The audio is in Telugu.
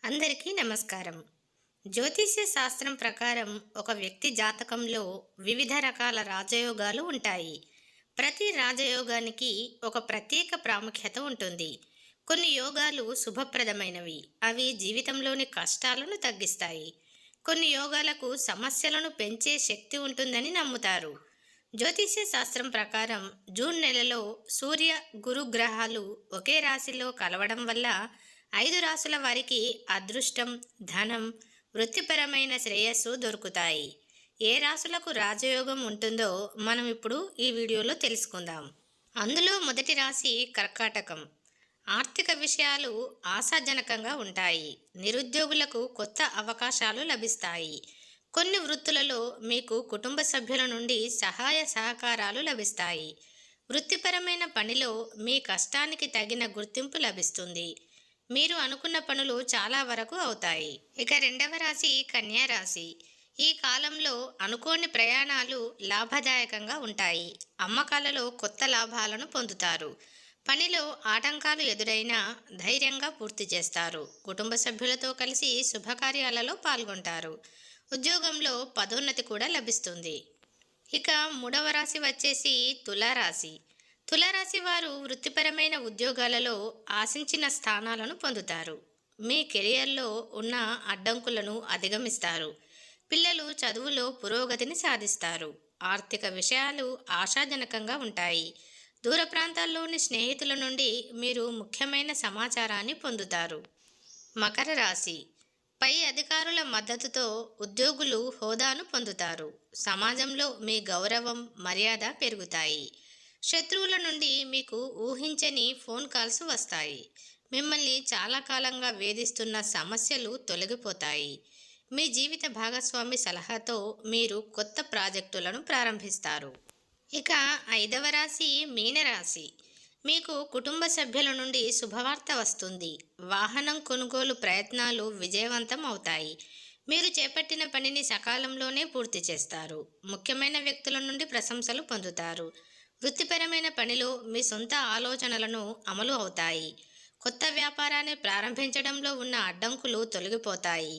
అందరికీ నమస్కారం. జ్యోతిష్య శాస్త్రం ప్రకారం ఒక వ్యక్తి జాతకంలో వివిధ రకాల రాజయోగాలు ఉంటాయి. ప్రతి రాజయోగానికి ఒక ప్రత్యేక ప్రాముఖ్యత ఉంటుంది. కొన్ని యోగాలు శుభప్రదమైనవి. అవి జీవితంలోని కష్టాలను తగ్గిస్తాయి. కొన్ని యోగాలకు సమస్యలను పెంచే శక్తి ఉంటుందని నమ్ముతారు. జ్యోతిష్య శాస్త్రం ప్రకారం జూన్ నెలలో సూర్య గురు గ్రహాలు ఒకే రాశిలో కలవడం వల్ల 5 రాసుల వారికి అదృష్టం, ధనం, వృత్తిపరమైన శ్రేయస్సు దొరుకుతాయి. ఏ రాసులకు రాజయోగం ఉంటుందో మనం ఇప్పుడు ఈ వీడియోలో తెలుసుకుందాం. అందులో మొదటి రాశి కర్కాటకం. ఆర్థిక విషయాలు ఆశాజనకంగా ఉంటాయి. నిరుద్యోగులకు కొత్త అవకాశాలు లభిస్తాయి. కొన్ని వృత్తులలో మీకు కుటుంబ సభ్యుల నుండి సహాయ సహకారాలు లభిస్తాయి. వృత్తిపరమైన పనిలో మీ కష్టానికి తగిన గుర్తింపు లభిస్తుంది. మీరు అనుకున్న పనులు చాలా వరకు అవుతాయి. ఇక రెండవ రాశి కన్యా రాశి. ఈ కాలంలో అనుకోని ప్రయాణాలు లాభదాయకంగా ఉంటాయి. అమ్మకాలలో కొత్త లాభాలను పొందుతారు. పనిలో ఆటంకాలు ఎదురైనా ధైర్యంగా పూర్తి చేస్తారు. కుటుంబ సభ్యులతో కలిసి శుభకార్యాలలో పాల్గొంటారు. ఉద్యోగంలో పదోన్నతి కూడా లభిస్తుంది. ఇక మూడవ రాశి వచ్చేసి తులారాశి. తులారాశి వారు వృత్తిపరమైన ఉద్యోగాలలో ఆశించిన స్థానాలను పొందుతారు. మీ కెరియర్లో ఉన్న అడ్డంకులను అధిగమిస్తారు. పిల్లలు చదువులో పురోగతిని సాధిస్తారు. ఆర్థిక విషయాలు ఆశాజనకంగా ఉంటాయి. దూర ప్రాంతాల్లోని స్నేహితుల నుండి మీరు ముఖ్యమైన సమాచారాన్ని పొందుతారు. మకర రాశి. పై అధికారుల మద్దతుతో ఉద్యోగులు హోదాను పొందుతారు. సమాజంలో మీ గౌరవం, మర్యాద పెరుగుతాయి. శత్రువుల నుండి మీకు ఊహించని ఫోన్ కాల్స్ వస్తాయి. మిమ్మల్ని చాలా కాలంగా వేధిస్తున్న సమస్యలు తొలగిపోతాయి. మీ జీవిత భాగస్వామి సలహాతో మీరు కొత్త ప్రాజెక్టులను ప్రారంభిస్తారు. ఇక ఐదవ రాశి మీనరాశి. మీకు కుటుంబ సభ్యుల నుండి శుభవార్త వస్తుంది. వాహనం కొనుగోలు ప్రయత్నాలు విజయవంతం అవుతాయి. మీరు చేపట్టిన పనిని సకాలంలోనే పూర్తి చేస్తారు. ముఖ్యమైన వ్యక్తుల నుండి ప్రశంసలు పొందుతారు. వృత్తిపరమైన పనిలో మీ సొంత ఆలోచనలను అమలు అవుతాయి. కొత్త వ్యాపారాన్ని ప్రారంభించడంలో ఉన్న అడ్డంకులు తొలగిపోతాయి.